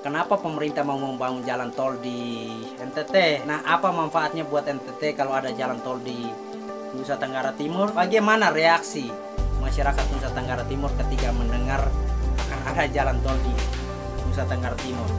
kenapa pemerintah mau membangun jalan tol di NTT? Nah, apa manfaatnya buat NTT kalau ada jalan tol di Nusa Tenggara Timur? Bagaimana reaksi masyarakat Nusa Tenggara Timur ketika mendengar akan ada jalan tol di Nusa Tenggara Timur?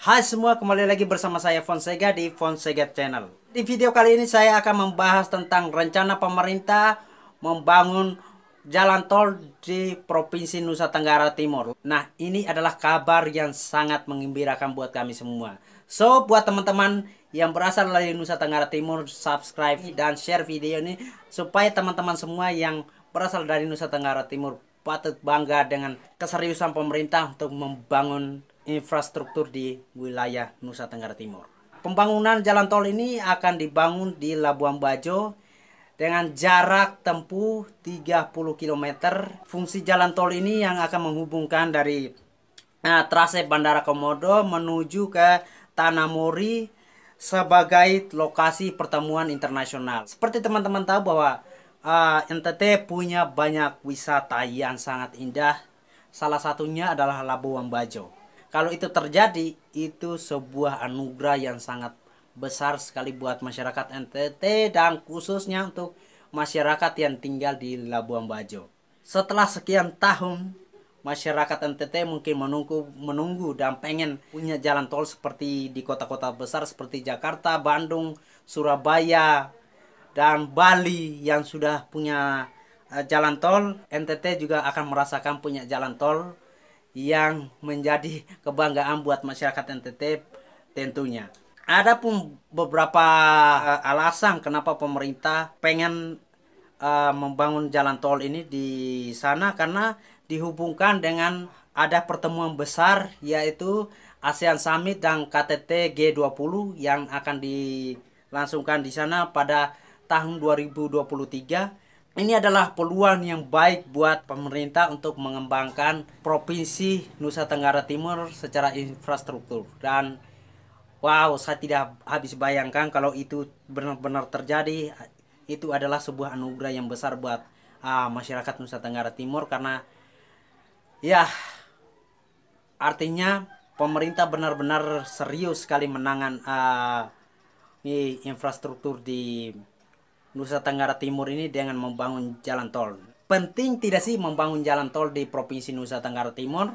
Hai semua, kembali lagi bersama saya Fonsega di Fonsega Channel. Di video kali ini saya akan membahas tentang rencana pemerintah membangun jalan tol di Provinsi Nusa Tenggara Timur. Nah, ini adalah kabar yang sangat menggembirakan buat kami semua. So, buat teman-teman yang berasal dari Nusa Tenggara Timur, subscribe dan share video ini supaya teman-teman semua yang berasal dari Nusa Tenggara Timur patut bangga dengan keseriusan pemerintah untuk membangun infrastruktur di wilayah Nusa Tenggara Timur. Pembangunan jalan tol ini akan dibangun di Labuan Bajo dengan jarak tempuh 30 km. Fungsi jalan tol ini yang akan menghubungkan dari trase Bandara Komodo menuju ke Tanah Mori sebagai lokasi pertemuan internasional. Seperti teman-teman tahu bahwa NTT punya banyak wisata yang sangat indah. Salah satunya adalah Labuan Bajo. Kalau itu terjadi, itu sebuah anugerah yang sangat besar sekali buat masyarakat NTT dan khususnya untuk masyarakat yang tinggal di Labuan Bajo. Setelah sekian tahun, masyarakat NTT mungkin menunggu dan pengen punya jalan tol seperti di kota-kota besar seperti Jakarta, Bandung, Surabaya, dan Bali yang sudah punya jalan tol. NTT juga akan merasakan punya jalan tol yang menjadi kebanggaan buat masyarakat NTT tentunya. Ada pun beberapa alasan kenapa pemerintah pengen membangun jalan tol ini di sana, karena dihubungkan dengan ada pertemuan besar yaitu ASEAN Summit dan KTT G20 yang akan dilangsungkan di sana pada tahun 2023. Ini adalah peluang yang baik buat pemerintah untuk mengembangkan Provinsi Nusa Tenggara Timur secara infrastruktur. Dan wow, saya tidak habis bayangkan kalau itu benar-benar terjadi. Itu adalah sebuah anugerah yang besar buat masyarakat Nusa Tenggara Timur, karena ya artinya pemerintah benar-benar serius sekali menangan infrastruktur di Nusa Tenggara Timur ini dengan membangun jalan tol. Penting tidak sih membangun jalan tol di Provinsi Nusa Tenggara Timur?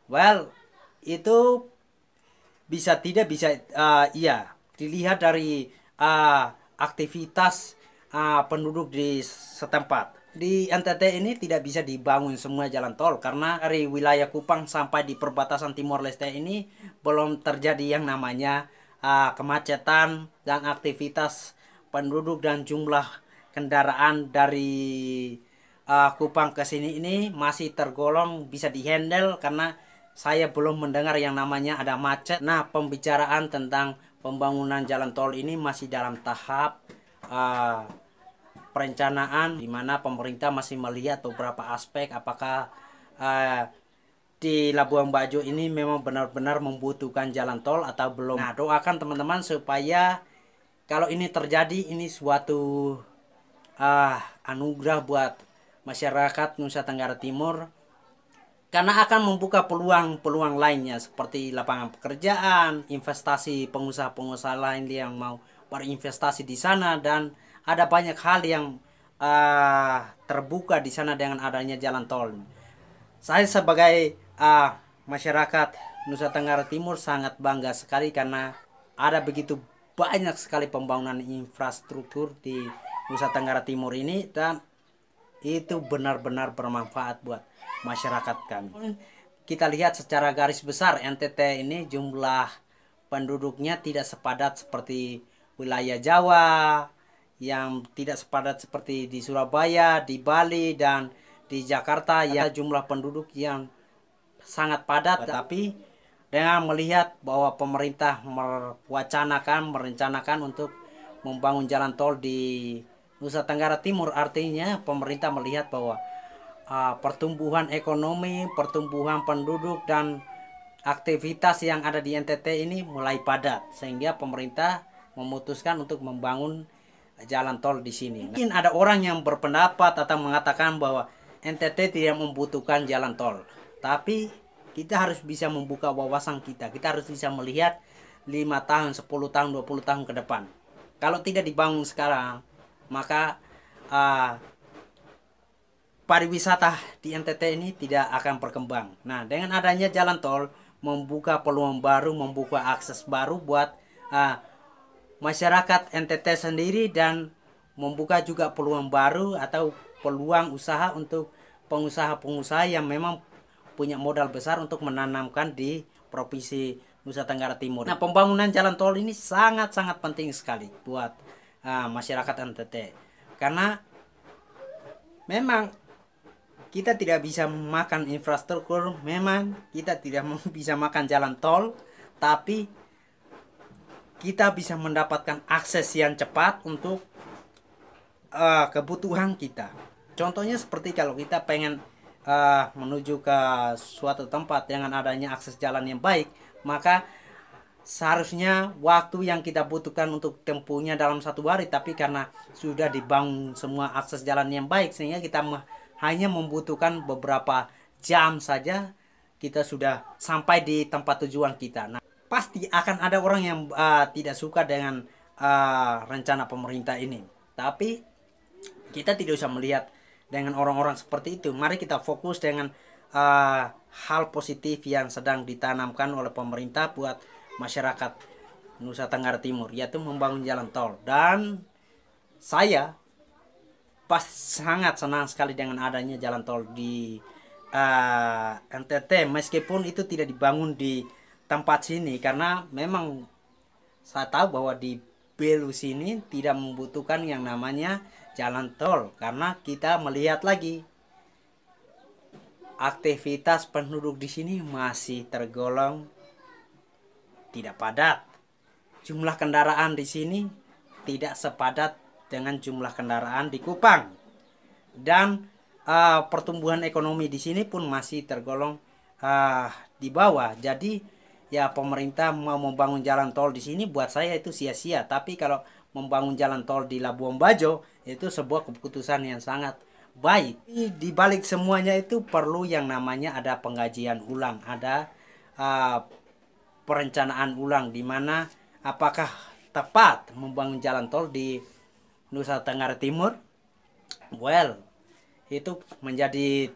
Well, itu bisa tidak bisa iya dilihat dari aktivitas penduduk di setempat. Di NTT ini tidak bisa dibangun semua jalan tol karena dari wilayah Kupang sampai di perbatasan Timor Leste ini belum terjadi yang namanya kemacetan dan aktivitas penduduk dan jumlah kendaraan dari Kupang ke sini ini masih tergolong bisa dihandle, karena saya belum mendengar yang namanya ada macet. Nah, pembicaraan tentang pembangunan jalan tol ini masih dalam tahap perencanaan, di mana pemerintah masih melihat beberapa aspek apakah di Labuan Bajo ini memang benar-benar membutuhkan jalan tol atau belum. Nah, doakan teman-teman supaya kalau ini terjadi, ini suatu anugerah buat masyarakat Nusa Tenggara Timur, karena akan membuka peluang-peluang lainnya seperti lapangan pekerjaan, investasi pengusaha-pengusaha lain yang mau berinvestasi di sana, dan ada banyak hal yang terbuka di sana dengan adanya jalan tol. Saya sebagai masyarakat Nusa Tenggara Timur sangat bangga sekali karena ada begitu banyak sekali pembangunan infrastruktur di Nusa Tenggara Timur ini, dan itu benar-benar bermanfaat buat masyarakat kami. Kita lihat secara garis besar NTT ini jumlah penduduknya tidak sepadat seperti wilayah Jawa, yang tidak sepadat seperti di Surabaya, di Bali, dan di Jakarta ya jumlah penduduk yang sangat padat. Tapi dengan melihat bahwa pemerintah merencanakan untuk membangun jalan tol di Nusa Tenggara Timur, artinya pemerintah melihat bahwa pertumbuhan ekonomi, pertumbuhan penduduk, dan aktivitas yang ada di NTT ini mulai padat, sehingga pemerintah memutuskan untuk membangun jalan tol di sini. Mungkin ada orang yang berpendapat atau mengatakan bahwa NTT tidak membutuhkan jalan tol, tapi kita harus bisa membuka wawasan kita. Kita harus bisa melihat 5 tahun, 10 tahun, 20 tahun ke depan. Kalau tidak dibangun sekarang, maka pariwisata di NTT ini tidak akan berkembang. Nah, dengan adanya jalan tol membuka peluang baru, membuka akses baru buat masyarakat NTT sendiri, dan membuka juga peluang baru atau peluang usaha untuk pengusaha-pengusaha yang memang punya modal besar untuk menanamkan di Provinsi Nusa Tenggara Timur. Nah, pembangunan jalan tol ini sangat-sangat penting sekali buat masyarakat NTT, karena memang kita tidak bisa makan infrastruktur, memang kita tidak bisa makan jalan tol, tapi kita bisa mendapatkan akses yang cepat untuk kebutuhan kita. Contohnya seperti kalau kita pengen menuju ke suatu tempat dengan adanya akses jalan yang baik, maka seharusnya waktu yang kita butuhkan untuk tempuhnya dalam 1 hari, tapi karena sudah dibangun semua akses jalan yang baik, sehingga kita hanya membutuhkan beberapa jam saja kita sudah sampai di tempat tujuan kita. Nah, pasti akan ada orang yang tidak suka dengan rencana pemerintah ini, tapi kita tidak usah melihat dengan orang-orang seperti itu. Mari kita fokus dengan hal positif yang sedang ditanamkan oleh pemerintah buat masyarakat Nusa Tenggara Timur, yaitu membangun jalan tol. Dan saya sangat senang sekali dengan adanya jalan tol di NTT, meskipun itu tidak dibangun di tempat sini, karena memang saya tahu bahwa di Belu sini tidak membutuhkan yang namanya jalan tol, karena kita melihat lagi aktivitas penduduk di sini masih tergolong tidak padat. Jumlah kendaraan di sini tidak sepadat dengan jumlah kendaraan di Kupang, dan pertumbuhan ekonomi di sini pun masih tergolong di bawah. Jadi ya, pemerintah mau membangun jalan tol di sini buat saya itu sia-sia. Tapi kalau membangun jalan tol di Labuan Bajo itu sebuah keputusan yang sangat baik. Di balik semuanya itu perlu yang namanya ada pengkajian ulang, ada perencanaan ulang, di mana apakah tepat membangun jalan tol di Nusa Tenggara Timur. Well, itu menjadi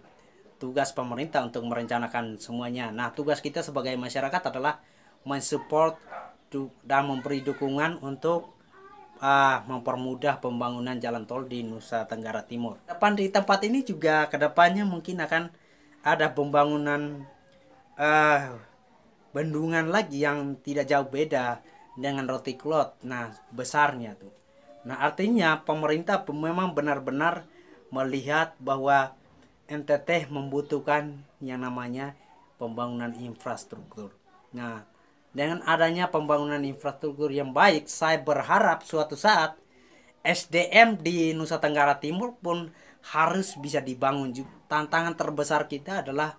tugas pemerintah untuk merencanakan semuanya. Nah, tugas kita sebagai masyarakat adalah mensupport dan memberi dukungan untuk mempermudah pembangunan jalan tol di Nusa Tenggara Timur. Depan di tempat ini juga kedepannya mungkin akan ada pembangunan bendungan lagi yang tidak jauh beda dengan Roti Klot. Nah, besarnya tuh. Nah, artinya pemerintah memang benar-benar melihat bahwa NTT membutuhkan yang namanya pembangunan infrastruktur. Nah, dengan adanya pembangunan infrastruktur yang baik, saya berharap suatu saat SDM di Nusa Tenggara Timur pun harus bisa dibangun juga. Tantangan terbesar kita adalah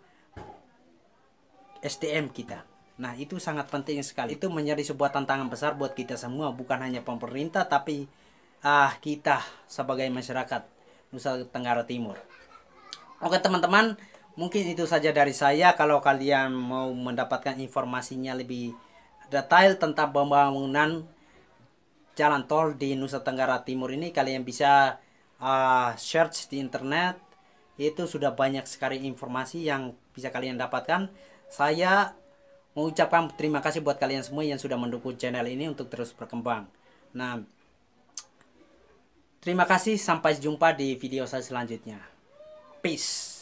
SDM kita. Nah, itu sangat penting sekali. Itu menjadi sebuah tantangan besar buat kita semua, bukan hanya pemerintah, tapi kita sebagai masyarakat Nusa Tenggara Timur. Oke teman-teman, mungkin itu saja dari saya. Kalau kalian mau mendapatkan informasinya lebih detail tentang pembangunan jalan tol di Nusa Tenggara Timur ini, kalian bisa search di internet. Itu sudah banyak sekali informasi yang bisa kalian dapatkan. Saya mengucapkan terima kasih buat kalian semua yang sudah mendukung channel ini untuk terus berkembang. Nah, terima kasih, sampai jumpa di video saya selanjutnya. Peace.